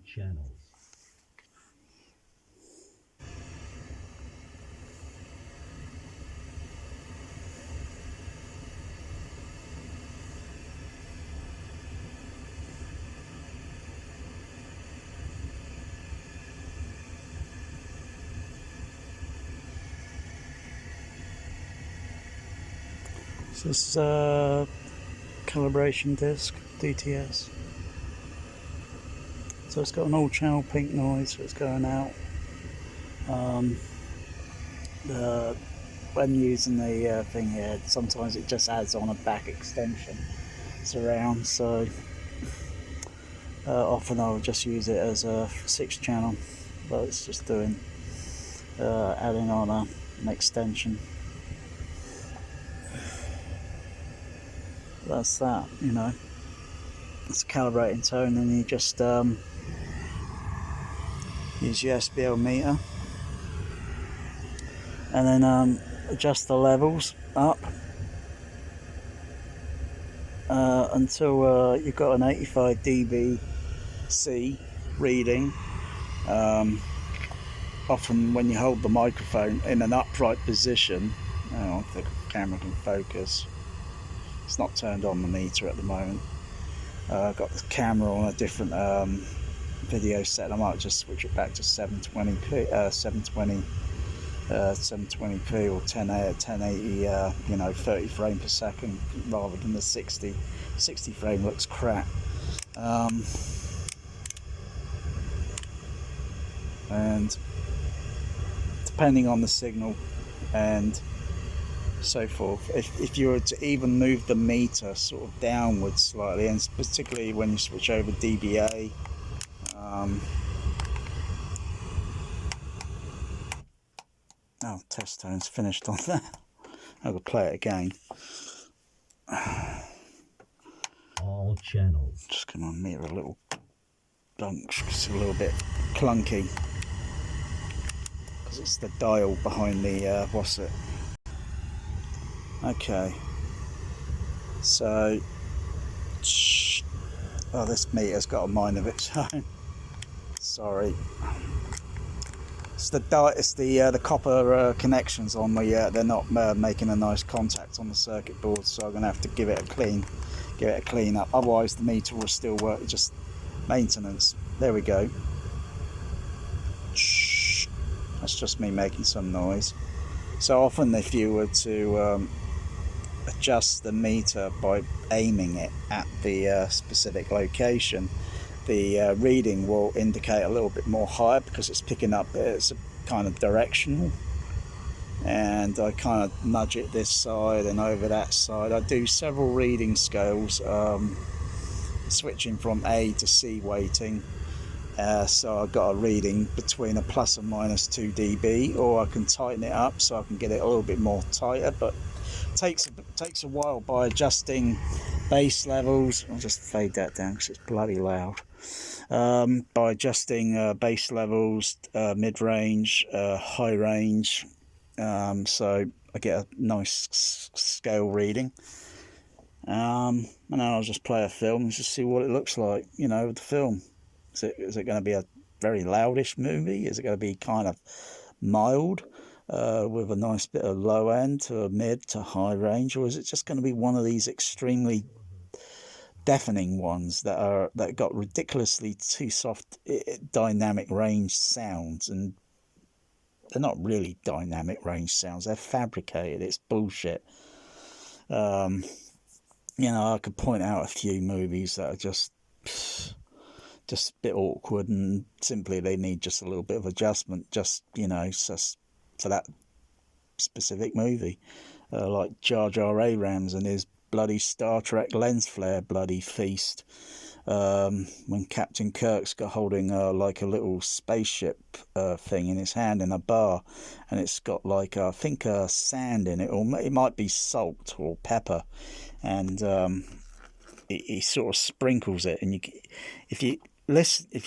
channels. So this is a calibration disc, DTS. So it's got an all channel pink noise that's going out. When using the thing here, sometimes it just adds on a back extension surround, so often I'll just use it as a 6 channel, but it's just doing adding on an extension. That's that, you know. It's a calibrating tone, and you just use your SBL meter and then adjust the levels up until you've got an 85 dB C reading. Often when you hold the microphone in an upright position, I don't know if the camera can focus. It's not turned on the meter at the moment. I've got the camera on a different video set. I might just switch it back to 720p, 720p or 1080, you know, 30 frame per second rather than the 60 frame looks crap. And depending on the signal and so forth, if you were to even move the meter sort of downwards slightly, and particularly when you switch over dBA, oh, test tone's finished on that. I'll play it again. All channels. Just come on, meter a little bunch, it's a little bit clunky because it's the dial behind the what's it. Okay, so oh, this meter's got a mind of its own. Sorry, it's the copper connections on the they're not making a nice contact on the circuit board, so I'm gonna have to give it a clean up. Otherwise, the meter will still work. Just maintenance. There we go. Shh. That's just me making some noise. So often, if you were to adjust the meter by aiming it at the specific location, the reading will indicate a little bit more higher because it's picking up, it's a kind of directional, and I kind of nudge it this side and over that side. I do several reading scales, switching from A to C weighting, so I've got a reading between a plus and minus 2 dB, or I can tighten it up so I can get it a little bit more tighter, but takes a while by adjusting bass levels. I'll just fade that down because it's bloody loud. By adjusting bass levels, mid-range, high range, so I get a nice scale reading. And then I'll just play a film and just see what it looks like, you know, with the film. Is it going to be a very loudish movie? Is it going to be kind of mild? With a nice bit of low end to a mid to high range, or is it just going to be one of these extremely deafening ones that got ridiculously too soft dynamic range sounds? And they're not really dynamic range sounds, they're fabricated. It's bullshit. You know, I could point out a few movies that are just a bit awkward, and simply they need just a little bit of adjustment, just, you know, just for that specific movie, like Jar Jar Abrams and his bloody Star Trek lens flare bloody feast, when Captain Kirk's got holding like a little spaceship thing in his hand in a bar, and it's got like I think sand in it, or it might be salt or pepper, and he sort of sprinkles it, and if you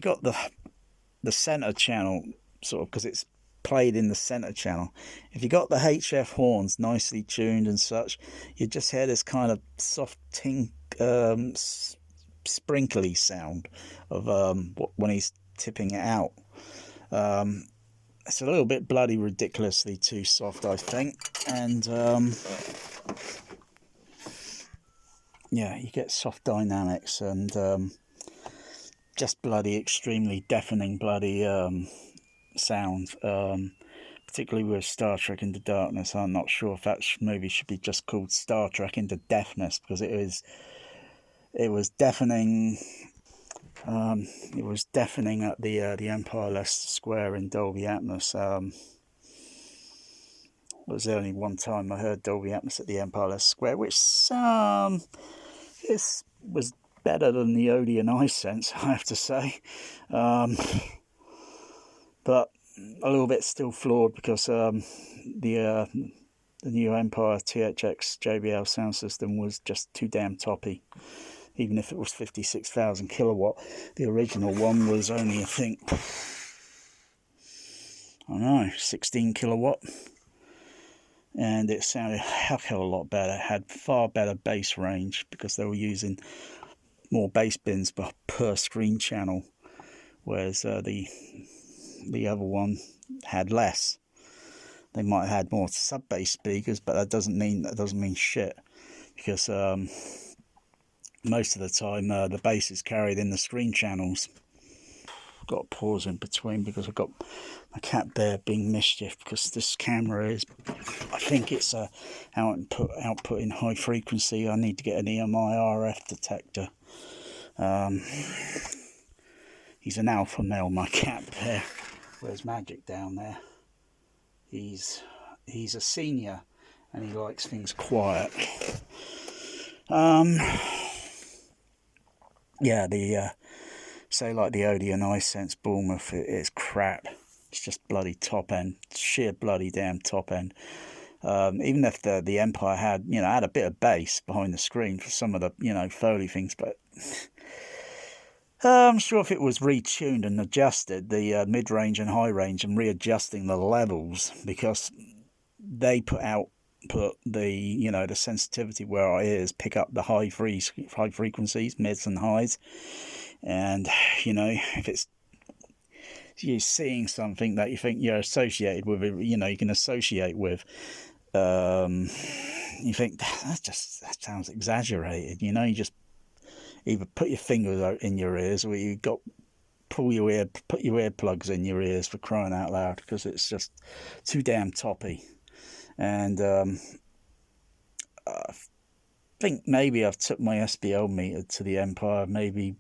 got the center channel, sort of, because it's played in the center channel, if you got the HF horns nicely tuned and such, you just hear this kind of soft sprinkly sound of when he's tipping it out. It's a little bit bloody ridiculously too soft, I think, and yeah, you get soft dynamics and just bloody extremely deafening bloody sound, particularly with Star Trek Into Darkness. I'm not sure if that movie should be just called Star Trek Into Deafness, because it was deafening. It was deafening at the Empire Leicester Square in Dolby Atmos. It was the only one time I heard Dolby Atmos at the Empire Leicester Square, which was better than the Odeon iSense, I have to say. But a little bit still flawed, because the new Empire THX JBL sound system was just too damn toppy. Even if it was 56,000 kilowatt, the original one was only, I think, I don't know, 16 kilowatt. And it sounded a hell of a lot better. It had far better bass range, because they were using more bass bins per screen channel, whereas the other one had less. They might have had more sub-bass speakers, but that doesn't mean shit, because most of the time the bass is carried in the screen channels. Got to pause in between because I've got my cat there being mischief, because this camera is, I think it's a output in high frequency. I need to get an EMI RF detector. He's an alpha male, my cat there. Where's Magic down there? He's a senior and he likes things quiet. Yeah, say like the Odeon iSense Bournemouth, it's crap. It's just bloody top end, sheer bloody damn top end. Even if the Empire had a bit of bass behind the screen for some of the Foley things, but I'm sure if it was retuned and adjusted, the mid-range and high range, and readjusting the levels, because they put the sensitivity where our ears pick up the high frequencies, mids and highs, and if it's you're seeing something that you think you're associated with, you can associate with, you think that sounds exaggerated. You just either put your fingers out in your ears, or you put your earplugs in your ears, for crying out loud, because it's just too damn toppy. And I think maybe I've took my SBL meter to the Empire, maybe,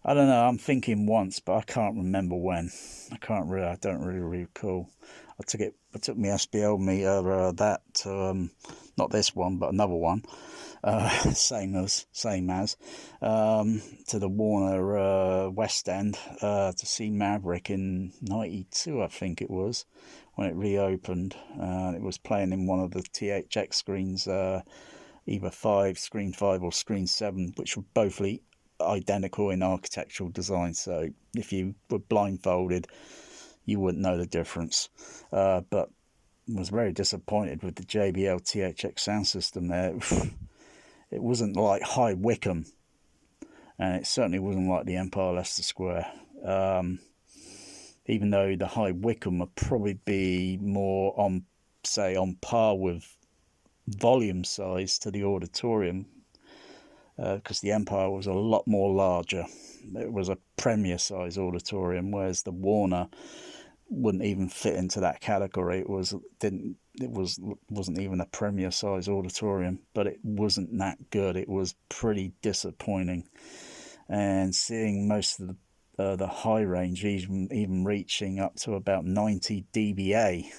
I don't know, I'm thinking once, but I can't remember when. I don't really recall. I took my SBL meter not this one, but another one, same as to the Warner West End, to see Maverick in '92, I think it was, when it reopened. It was playing in one of the THX screens, either screen 5 or screen 7, which were both identical in architectural design, so if you were blindfolded you wouldn't know the difference. But was very disappointed with the JBL THX sound system there. It wasn't like High Wycombe, and it certainly wasn't like the Empire Leicester Square, even though the High Wycombe would probably be more on par with volume size to the auditorium, because the Empire was a lot more larger. It was a premier size auditorium, whereas the Warner wouldn't even fit into that category. It wasn't even a premier size auditorium, but it wasn't that good. It was pretty disappointing. And seeing most of the high range, even reaching up to about 90 dBA,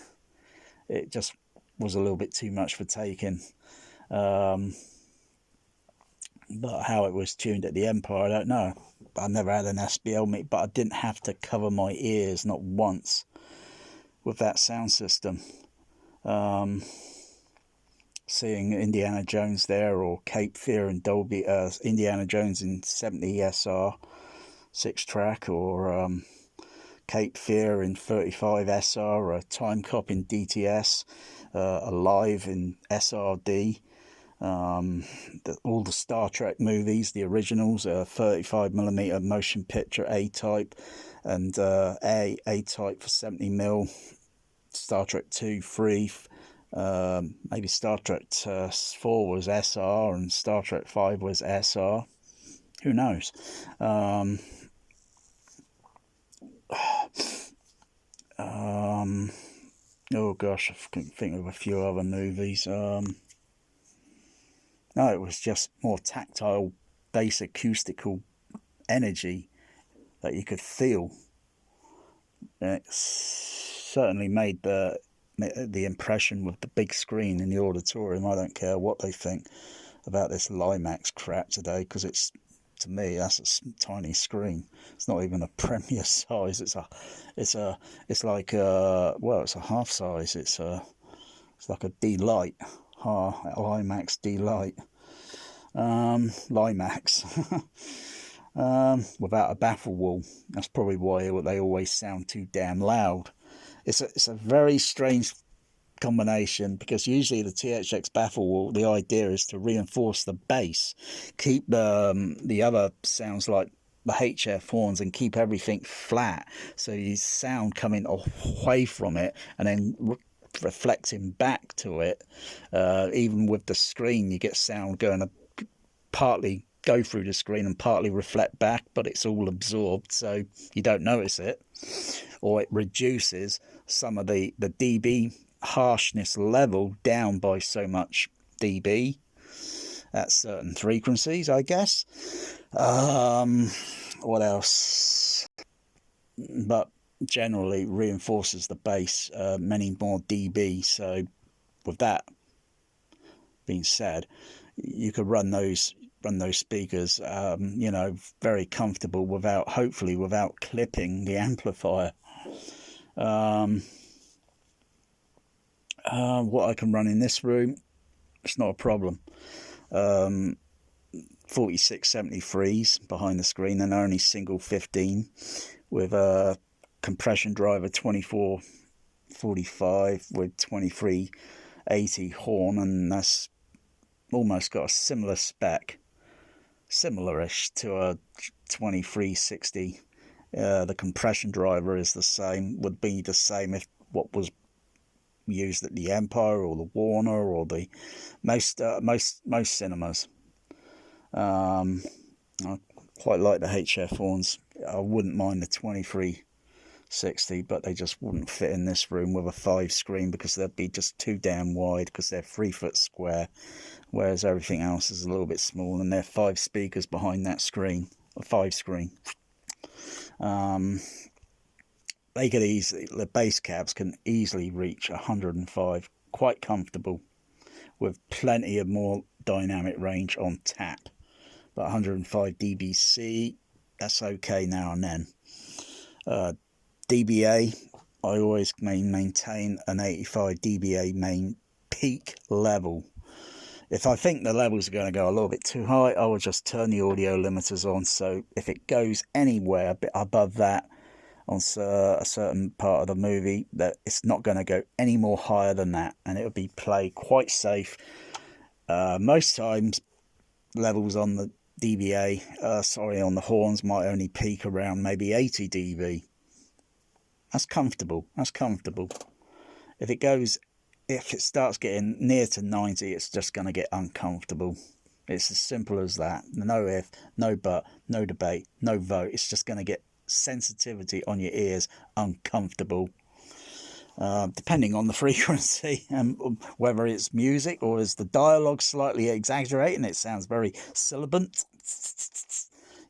it just was a little bit too much for taking. But how it was tuned at the Empire, I don't know. I never had an SBL meter, but I didn't have to cover my ears, not once, with that sound system. Seeing Indiana Jones there, or Cape Fear and Dolby, Indiana Jones in 70 SR 6-track, or Cape Fear in 35 SR, or Time Cop in DTS, Alive in SRD. All the Star Trek movies, the originals, are 35mm motion picture A-type, and A-type for 70mm. Star Trek 2, 3, maybe Star Trek 4 was SR, and Star Trek 5 was SR. Who knows? Oh gosh, I can think of a few other movies. No, it was just more tactile, bass acoustical energy that you could feel. And it certainly made the impression with the big screen in the auditorium. I don't care what they think about this Limax crap today, because it's, to me, that's a tiny screen. It's not even a premiere size. It's like it's a half size. It's like a D-Lite, Limax D-Lite, Limax, without a baffle wall. That's probably why they always sound too damn loud. It's a very strange combination, because usually the THX baffle wall, the idea is to reinforce the bass, keep the other sounds like the HF horns, and keep everything flat, so you sound coming away from it and then reflecting back to it. Even with the screen, you get sound going to partly go through the screen and partly reflect back, but it's all absorbed, so you don't notice it, or it reduces some of the dB harshness level down by so much dB at certain frequencies, I guess. What else? But generally reinforces the bass many more dB. So with that being said, you could run those speakers, very comfortable, hopefully without clipping the amplifier. What I can run in this room, it's not a problem. 4673s behind the screen, and only single 15 with a compression driver 2445 with 2380 horn, and that's almost got a similar spec, similar-ish to a 2360. The compression driver is the same, would be the same if what was used at the Empire or the Warner or the most cinemas. I quite like the HF horns. I wouldn't mind the 2360, but they just wouldn't fit in this room with a 5 screen, because they'd be just too damn wide, because they're 3 foot square, whereas everything else is a little bit small, and they're 5 speakers behind that screen, a 5 screen. They could easily, the bass cabs can easily reach 105, quite comfortable, with plenty of more dynamic range on tap. But 105 dBc, that's okay now and then. dBA, I always maintain an 85 dBA main peak level. If I think the levels are going to go a little bit too high, I will just turn the audio limiters on, so if it goes anywhere a bit above that on a certain part of the movie, that it's not going to go any more higher than that, and it will be played quite safe. Most times levels on the dBA, on the horns, might only peak around maybe 80 dB. That's comfortable. If it starts getting near to 90, it's just going to get uncomfortable. It's as simple as that. No if, no but, no debate, no vote. It's just going to get sensitivity on your ears uncomfortable, depending on the frequency and whether it's music or is the dialogue slightly exaggerating. It sounds very sibilant,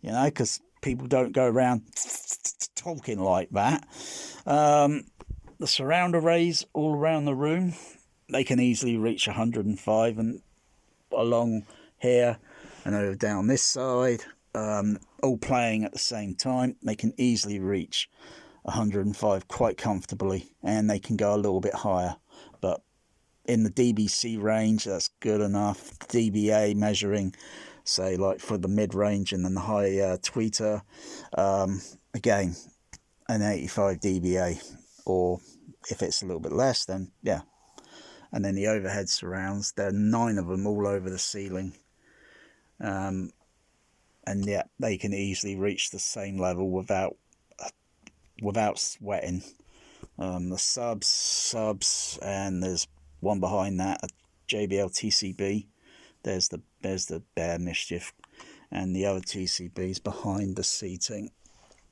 because people don't go around talking like that. The surround arrays all around the room, they can easily reach 105, and along here and over down this side, all playing at the same time, they can easily reach 105 quite comfortably, and they can go a little bit higher, but in the dBc range, that's good enough. dBA measuring, say, like for the mid-range and then the high tweeter, again, an 85 dBA, or if it's a little bit less, then yeah, And then the overhead surrounds, there are 9 of them all over the ceiling. And yeah, they can easily reach the same level without sweating. The subs, and there's one behind that, a JBL TCB. There's the Bear Mischief, and the other TCBs behind the seating.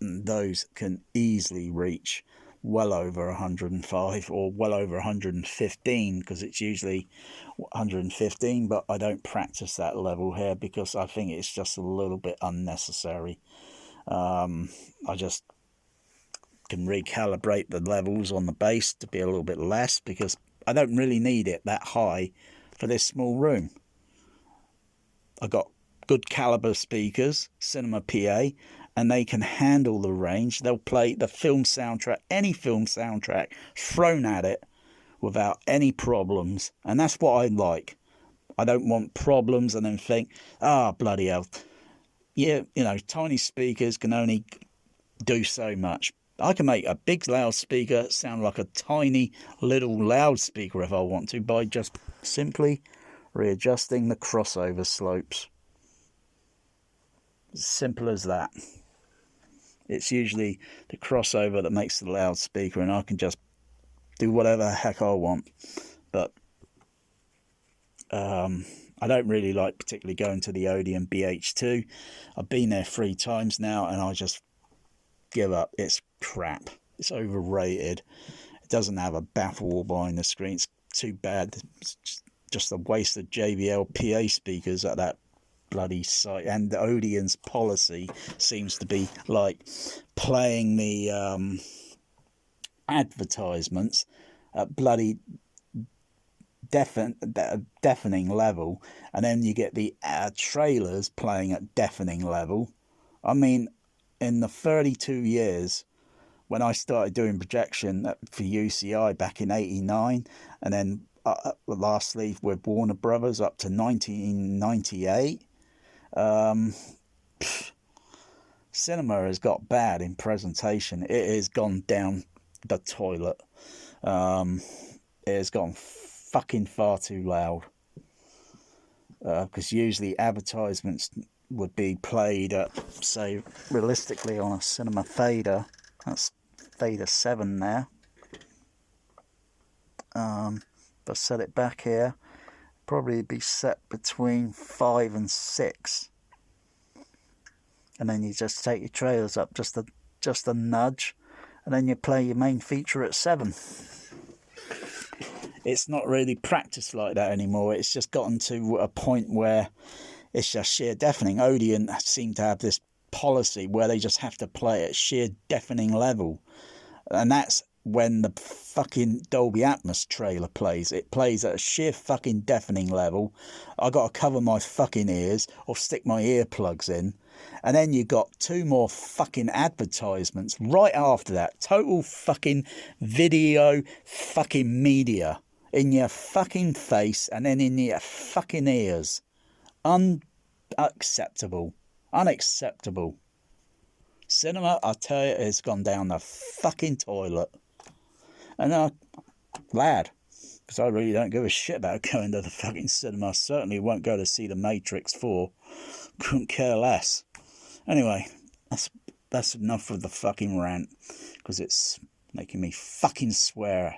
And those can easily reach well over 105 or well over 115, because it's usually 115, but I don't practice that level here because I think it's just a little bit unnecessary. I just can recalibrate the levels on the bass to be a little bit less, because I don't really need it that high for this small room. I got good caliber speakers, Cinema PA, and they can handle the range. They'll play the film soundtrack, any film soundtrack thrown at it without any problems. And that's what I like. I don't want problems and then think, bloody hell. Yeah, tiny speakers can only do so much. I can make a big loudspeaker sound like a tiny little loudspeaker if I want to, by just simply readjusting the crossover slopes. As simple as that. It's usually the crossover that makes the loudspeaker, and I can just do whatever the heck I want. But I don't really like particularly going to the Odeon BH2. I've been there 3 times now, and I just give up. It's crap. It's overrated. It doesn't have a baffle wall behind the screen. It's too bad. It's just a waste of JBL PA speakers at that bloody site. And the Odeon's policy seems to be like playing the advertisements at bloody deafening level, and then you get the trailers playing at deafening level. I mean, in the 32 years when I started doing projection for UCI back in '89, and then lastly with Warner Brothers up to 1998, cinema has got bad in presentation. It has gone down the toilet. It has gone fucking far too loud. Because usually advertisements would be played at, say, realistically on a cinema fader. That's fader 7 there. If I set it back here, probably be set between 5 and 6. And then you just take your trailers up just a nudge, and then you play your main feature at 7. It's not really practiced like that anymore. It's just gotten to a point where it's just sheer deafening. Odeon seem to have this policy where they just have to play at sheer deafening level. And that's when the fucking Dolby Atmos trailer plays. It plays at a sheer fucking deafening level. I got to cover my fucking ears or stick my earplugs in. And then you got 2 more fucking advertisements right after that. Total fucking video fucking media in your fucking face and then in your fucking ears. Unacceptable. Unacceptable. Cinema, I tell you, has gone down the fucking toilet. And I'm glad, because I really don't give a shit about going to the fucking cinema. I certainly won't go to see The Matrix 4. Couldn't care less. Anyway, that's enough of the fucking rant, because it's making me fucking swear.